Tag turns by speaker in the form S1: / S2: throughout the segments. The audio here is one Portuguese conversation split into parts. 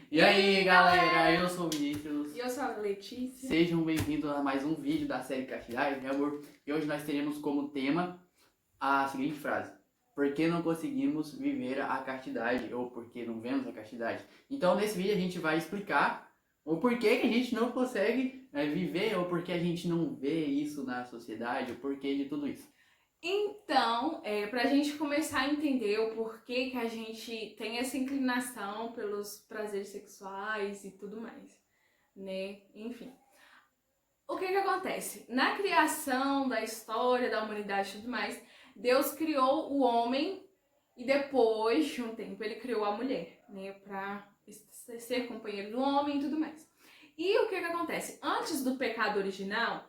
S1: E aí galera, eu sou o Vinícius.
S2: E eu sou a Letícia.
S1: Sejam bem-vindos a mais um vídeo da série Castidade, né amor? E hoje nós teremos como tema a seguinte frase: por que não conseguimos viver a castidade? Ou por que não vemos a castidade? Então nesse vídeo a gente vai explicar o porquê que a gente não consegue viver, ou por que a gente não vê isso na sociedade, o porquê de tudo isso.
S2: Então, pra gente começar a entender o porquê que a gente tem essa inclinação pelos prazeres sexuais e tudo mais, né? Enfim. O que acontece? Na criação da história, da humanidade e tudo mais, Deus criou o homem e depois de um tempo ele criou a mulher, né? Pra ser companheiro do homem e tudo mais. E o que acontece? Antes do pecado original,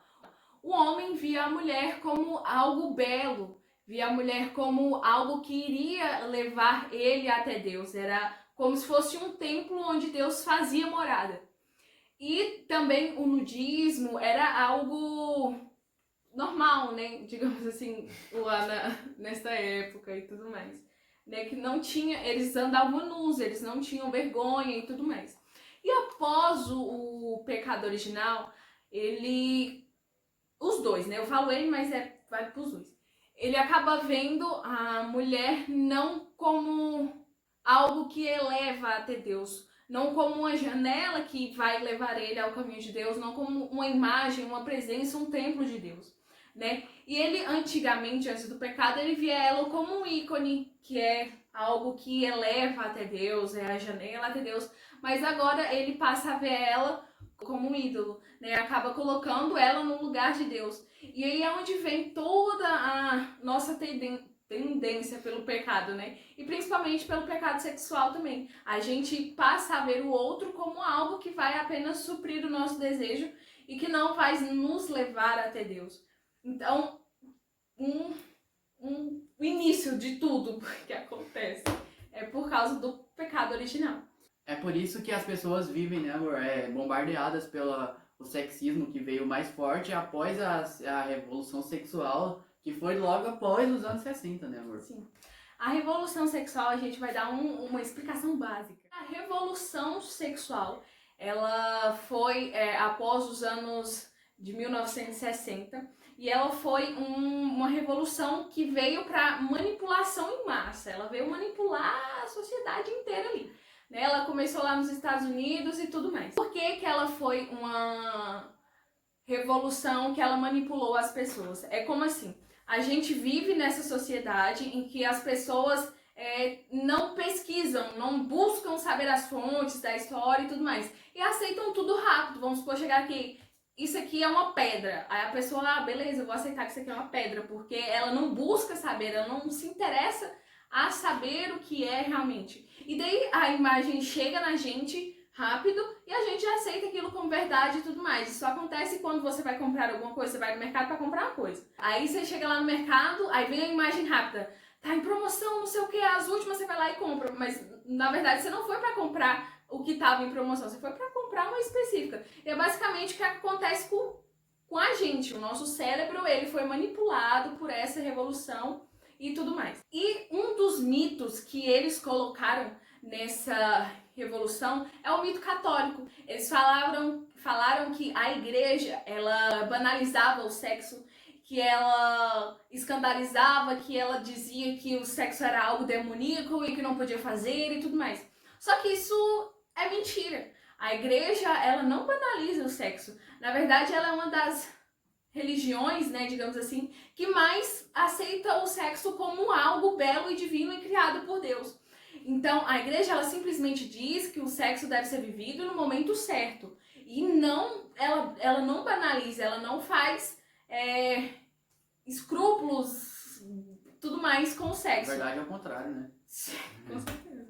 S2: o homem via a mulher como algo belo, via a mulher como algo que iria levar ele até Deus. Era como se fosse um templo onde Deus fazia morada. E também o nudismo era algo normal, né? Digamos assim, lá nessa época e tudo mais. Né? Que não tinha, eles andavam nus, eles não tinham vergonha e tudo mais. E após o pecado original, os dois, né? Eu falo ele, mas vai pros dois. Ele acaba vendo a mulher não como algo que eleva até Deus, não como uma janela que vai levar ele ao caminho de Deus, não como uma imagem, uma presença, um templo de Deus, né? E ele, antigamente, antes do pecado, ele via ela como um ícone, que é algo que eleva até Deus, é a janela até Deus, mas agora ele passa a ver ela como um ídolo, né? Acaba colocando ela no lugar de Deus. E aí é onde vem toda a nossa tendência pelo pecado, né? E principalmente pelo pecado sexual também. A gente passa a ver o outro como algo que vai apenas suprir o nosso desejo e que não vai nos levar até Deus. Então, o início de tudo que acontece é por causa do pecado original.
S1: É por isso que as pessoas vivem, né, amor, bombardeadas pelo sexismo que veio mais forte após a revolução sexual, que foi logo após os anos 60, né, amor?
S2: Sim. A revolução sexual, a gente vai dar uma explicação básica. A revolução sexual, ela foi após os anos de 1960 e ela foi uma revolução que veio para manipulação em massa. Ela veio manipular a sociedade inteira ali. Ela começou lá nos Estados Unidos e tudo mais. Por que ela foi uma revolução que ela manipulou as pessoas? É como assim? A gente vive nessa sociedade em que as pessoas não pesquisam, não buscam saber as fontes da história e tudo mais. E aceitam tudo rápido. Vamos supor, chegar aqui, isso aqui é uma pedra. Aí a pessoa, beleza, eu vou aceitar que isso aqui é uma pedra, porque ela não busca saber, ela não se interessa a saber o que é realmente. E daí a imagem chega na gente rápido e a gente aceita aquilo como verdade e tudo mais. Isso acontece quando você vai comprar alguma coisa, você vai no mercado para comprar uma coisa. Aí você chega lá no mercado, aí vem a imagem rápida. Tá em promoção, não sei o que, as últimas você vai lá e compra. Mas na verdade você não foi para comprar o que estava em promoção, você foi para comprar uma específica. E é basicamente o que acontece com a gente. O nosso cérebro, ele foi manipulado por essa revolução e tudo mais. E um dos mitos que eles colocaram nessa revolução é o mito católico. Eles falaram que a igreja, ela banalizava o sexo, que ela escandalizava, que ela dizia que o sexo era algo demoníaco e que não podia fazer e tudo mais. Só que isso é mentira. A igreja, ela não banaliza o sexo. Na verdade, ela é uma das religiões, né, digamos assim, que mais aceita o sexo como algo belo e divino e criado por Deus. Então, a igreja, ela simplesmente diz que o sexo deve ser vivido no momento certo. E não, ela não banaliza, ela não faz escrúpulos, tudo mais com o sexo.
S1: Na verdade é o contrário, né?
S2: Com certeza.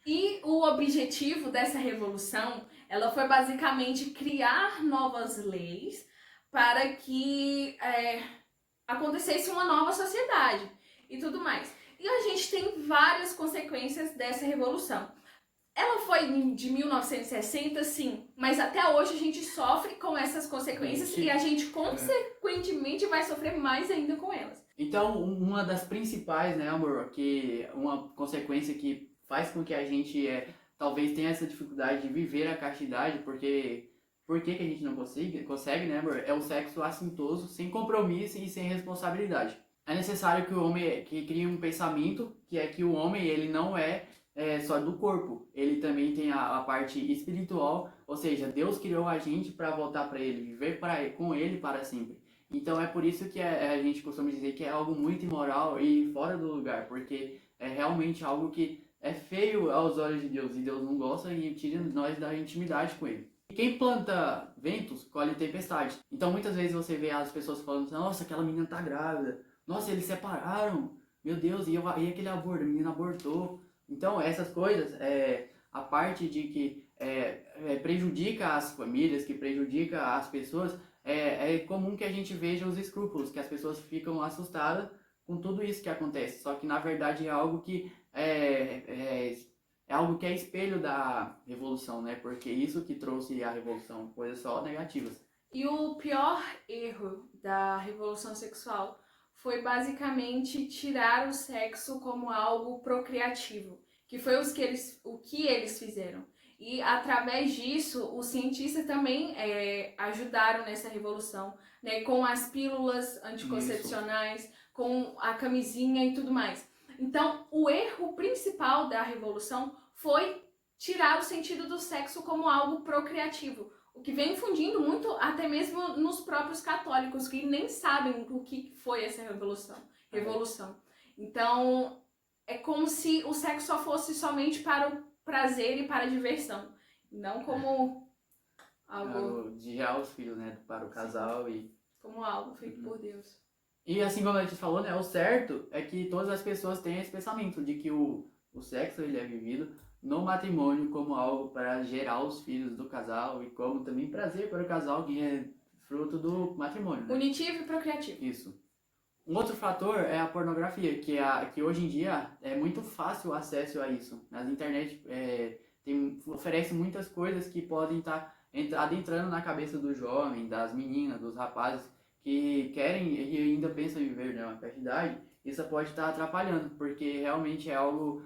S2: E o objetivo dessa revolução, ela foi basicamente criar novas leis para que acontecesse uma nova sociedade e tudo mais. E a gente tem várias consequências dessa revolução. Ela foi de 1960, sim, mas até hoje a gente sofre com essas consequências e a gente consequentemente vai sofrer mais ainda com elas.
S1: Então, uma das principais, né, amor, que uma consequência que faz com que a gente talvez tenha essa dificuldade de viver a castidade, porque por que que a gente não consegue, né, amor? É o sexo assintoso, sem compromisso e sem responsabilidade. É necessário que o homem que crie um pensamento, que é que o homem ele não é só do corpo, ele também tem a parte espiritual, ou seja, Deus criou a gente para voltar para ele, viver com ele para sempre. Então é por isso que a gente costuma dizer que é algo muito imoral e fora do lugar, porque é realmente algo que é feio aos olhos de Deus e Deus não gosta e tira nós da intimidade com ele. E quem planta ventos, colhe tempestade. Então muitas vezes você vê as pessoas falando, nossa, aquela menina tá grávida, nossa, eles separaram, meu Deus, e aquele aborto, a menina abortou. Então essas coisas, a parte de que prejudica as famílias, que prejudica as pessoas, é comum que a gente veja os escrúpulos, que as pessoas ficam assustadas com tudo isso que acontece. Só que na verdade é algo que é algo que é espelho da revolução, né? Porque isso que trouxe a revolução, coisas só negativas.
S2: E o pior erro da revolução sexual foi basicamente tirar o sexo como algo procriativo, que foi o que eles fizeram. E através disso, os cientistas também ajudaram nessa revolução, né? Com as pílulas anticoncepcionais, isso, com a camisinha e tudo mais. Então, o erro principal da revolução foi tirar o sentido do sexo como algo procriativo, o que vem infundindo muito até mesmo nos próprios católicos, que nem sabem o que foi essa revolução. Então, é como se o sexo só fosse somente para o prazer e para a diversão, não como algo
S1: de gerar os filhos, né, para o casal. Sim. E
S2: como algo feito por Deus.
S1: E assim como a gente falou, né, o certo é que todas as pessoas tenham esse pensamento de que o sexo ele é vivido no matrimônio como algo para gerar os filhos do casal e como também prazer para o casal, que é fruto do matrimônio, né?
S2: Unitivo e procriativo.
S1: Isso. Um outro fator é a pornografia, que hoje em dia é muito fácil o acesso a isso. Nas internet oferece muitas coisas que podem estar adentrando na cabeça do jovem, das meninas, dos rapazes, que querem e ainda pensam em viver, né, uma castidade. Isso pode estar atrapalhando, porque realmente é algo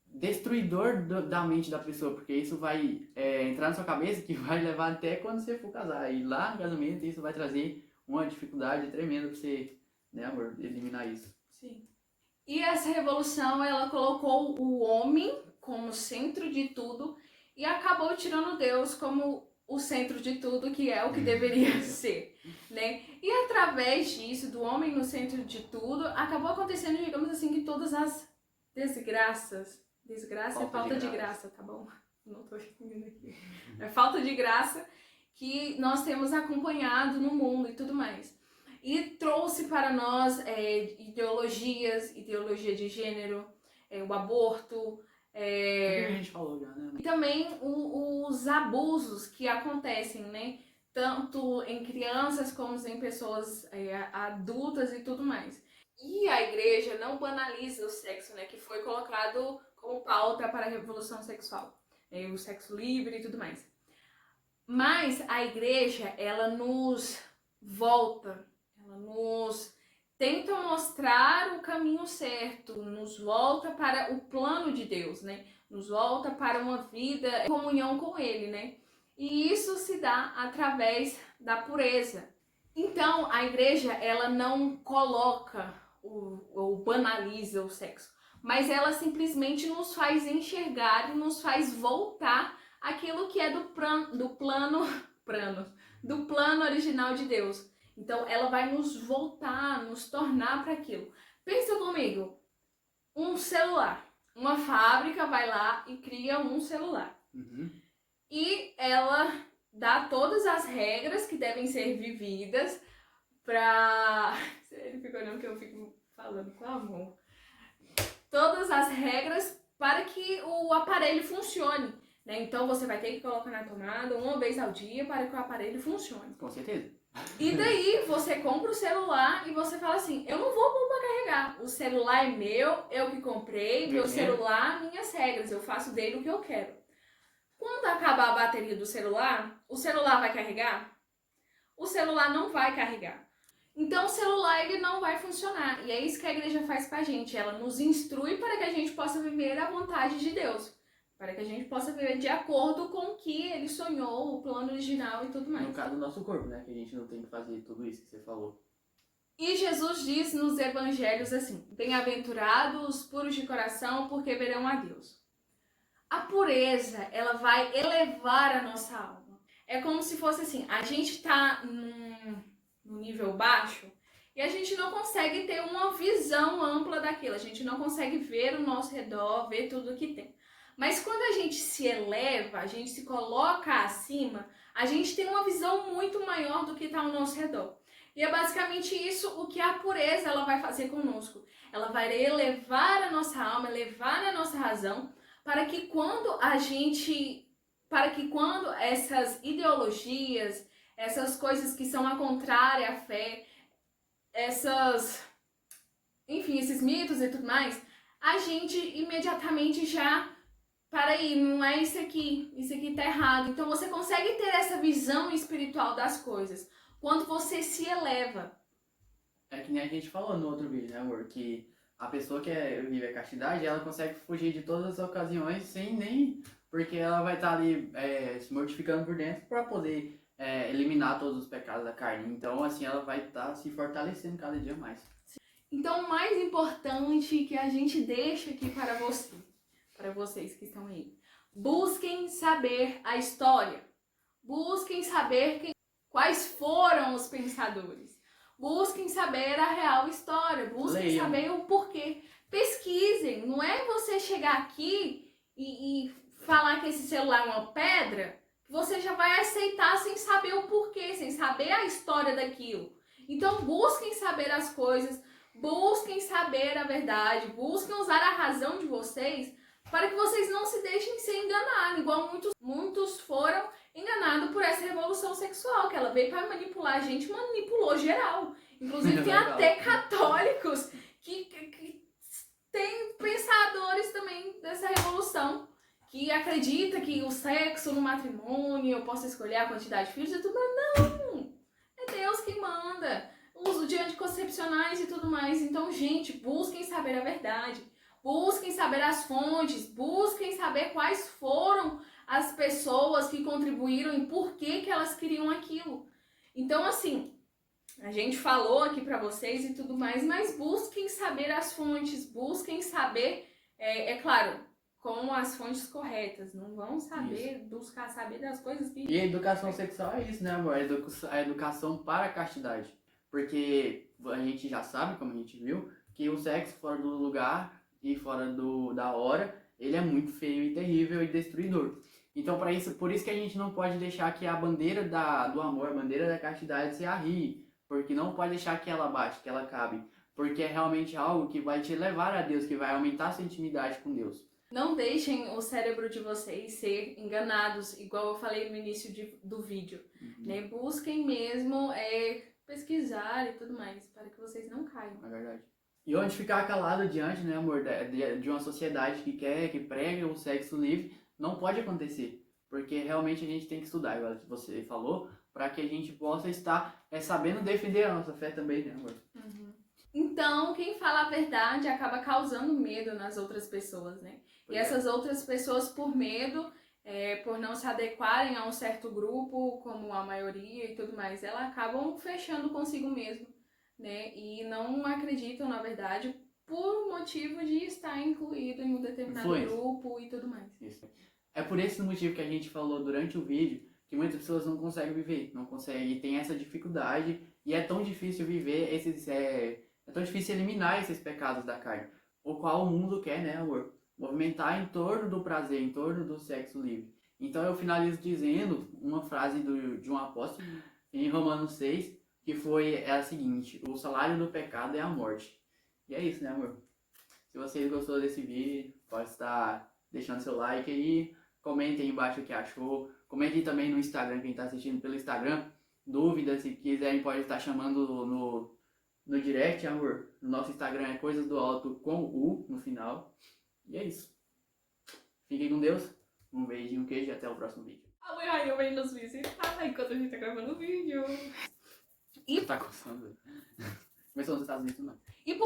S1: destruidor da mente da pessoa, porque isso vai entrar na sua cabeça que vai levar até quando você for casar. E lá no casamento isso vai trazer uma dificuldade tremenda para você, né, amor, eliminar isso.
S2: Sim. E essa revolução, ela colocou o homem como centro de tudo e acabou tirando Deus como o centro de tudo, que é o que deveria ser, né? E através disso, do homem no centro de tudo, acabou acontecendo, digamos assim, que todas as desgraça é falta de graça, tá bom? Não tô entendendo aqui. É falta de graça que nós temos acompanhado no mundo e tudo mais. E trouxe para nós ideologia de gênero, o aborto,
S1: tudo que a gente falou já, né?
S2: E também os abusos que acontecem, né? Tanto em crianças como em pessoas adultas e tudo mais. E a igreja não banaliza o sexo, né? Que foi colocado como pauta para a revolução sexual. O sexo livre e tudo mais. Mas a igreja, ela nos volta, ela nos tenta mostrar o caminho certo, nos volta para o plano de Deus, né? Nos volta para uma vida em comunhão com Ele, né? E isso se dá através da pureza. Então, a igreja, ela não coloca ou banaliza o sexo, mas ela simplesmente nos faz enxergar e nos faz voltar aquilo que é do plano original de Deus. Então, ela vai nos voltar, nos tornar para aquilo. Pensa comigo, um celular. Uma fábrica vai lá e cria um celular.
S1: Uhum.
S2: E ela dá todas as regras que devem ser vividas para... Ele ficou olhando que eu fico falando com amor. Todas as regras para que o aparelho funcione. Né? Então você vai ter que colocar na tomada uma vez ao dia para que o aparelho funcione.
S1: Com certeza.
S2: E daí você compra o celular e você fala assim, eu não vou pôr pra carregar. O celular é meu, eu que comprei, meu celular, minhas regras, eu faço dele o que eu quero. Quando acabar a bateria do celular, o celular vai carregar? O celular não vai carregar. Então o celular ele não vai funcionar. E é isso que a igreja faz com a gente. Ela nos instrui para que a gente possa viver a vontade de Deus. Para que a gente possa viver de acordo com o que ele sonhou, o plano original e tudo mais.
S1: No caso do nosso corpo, né? Que a gente não tem que fazer tudo isso que você falou.
S2: E Jesus diz nos evangelhos assim: bem-aventurados os puros de coração, porque verão a Deus. A pureza, ela vai elevar a nossa alma. É como se fosse assim, a gente tá num nível baixo e a gente não consegue ter uma visão ampla daquilo. A gente não consegue ver o nosso redor, ver tudo que tem. Mas quando a gente se eleva, a gente se coloca acima, a gente tem uma visão muito maior do que está ao nosso redor. E é basicamente isso o que a pureza ela vai fazer conosco. Ela vai elevar a nossa alma, elevar a nossa razão, para que quando essas ideologias, essas coisas que são a contrária à fé, esses mitos e tudo mais, a gente imediatamente já, para aí, não é isso aqui tá errado. Então você consegue ter essa visão espiritual das coisas quando você se eleva.
S1: É que nem a gente falou no outro vídeo, né, amor? Que a pessoa que vive a castidade, ela consegue fugir de todas as ocasiões sem nem... Porque ela vai estar ali se mortificando por dentro para poder eliminar todos os pecados da carne. Então, assim, ela vai estar se fortalecendo cada dia mais.
S2: Então, o mais importante que a gente deixa aqui para vocês que estão aí, busquem saber a história. Busquem saber quais foram os pensadores. Busquem saber a real história. Busquem saber o porquê. Pesquisem. Não é você chegar aqui e falar que esse celular é uma pedra, você já vai aceitar sem saber o porquê, sem saber a história daquilo. Então busquem saber as coisas, busquem saber a verdade, busquem usar a razão de vocês para que vocês não se deixem ser enganados, igual muitos foram enganados por essa revolução sexual, que ela veio para manipular a gente, manipulou geral. Inclusive tem até católicos que tem pensadores também dessa revolução, que acredita que o sexo no matrimônio, eu posso escolher a quantidade de filhos e tudo, mas não! É Deus quem manda. Uso de anticoncepcionais e tudo mais. Então, gente, busquem saber a verdade. Busquem saber as fontes. Busquem saber quais foram as pessoas que contribuíram e por que elas queriam aquilo. Então, assim, a gente falou aqui pra vocês e tudo mais, mas busquem saber as fontes. Busquem saber, é claro, com as fontes corretas, não vão buscar saber das coisas que...
S1: E a educação sexual é isso, né, amor? A educação para a castidade. Porque a gente já sabe, como a gente viu, que o sexo fora do lugar e fora da hora, ele é muito feio e terrível e destruidor. Então, por isso que a gente não pode deixar que a bandeira do amor, a bandeira da castidade se arrie. Porque não pode deixar que ela baixe, que ela cabe. Porque é realmente algo que vai te levar a Deus, que vai aumentar a sua intimidade com Deus.
S2: Não deixem o cérebro de vocês ser enganados, igual eu falei no início do vídeo. Né? Busquem mesmo pesquisar e tudo mais, para que vocês não caiam.
S1: É verdade. E onde ficar calado diante, né, amor, de uma sociedade que prega o sexo livre, não pode acontecer. Porque realmente a gente tem que estudar, igual você falou, para que a gente possa estar sabendo defender a nossa fé também, né, amor?
S2: Então, quem fala a verdade acaba causando medo nas outras pessoas, né? E essas outras pessoas, por medo, por não se adequarem a um certo grupo, como a maioria e tudo mais, elas acabam fechando consigo mesmo, né? E não acreditam, na verdade, por motivo de estar incluído em um determinado grupo e tudo mais.
S1: Isso. É por esse motivo que a gente falou durante o vídeo, que muitas pessoas não conseguem viver, não conseguem, tem essa dificuldade, e é tão difícil viver é tão difícil eliminar esses pecados da carne, o qual o mundo quer, né, amor? Movimentar em torno do prazer, em torno do sexo livre. Então eu finalizo dizendo uma frase de um apóstolo em Romanos 6, que é a seguinte: o salário do pecado é a morte. E é isso, né, amor? Se você gostou desse vídeo, pode estar deixando seu like aí, comentem aí embaixo o que achou, comentem também no Instagram, quem está assistindo pelo Instagram, dúvidas, se quiserem pode estar chamando no direct, amor. No nosso Instagram é Coisas do Alto com U no final. E é isso. Fiquem com Deus. Um beijo e um queijo e até o próximo vídeo.
S2: Amanhã eu venho nos visitar enquanto a gente tá gravando o vídeo.
S1: E tá coçando. Começou nos Estados Unidos, não.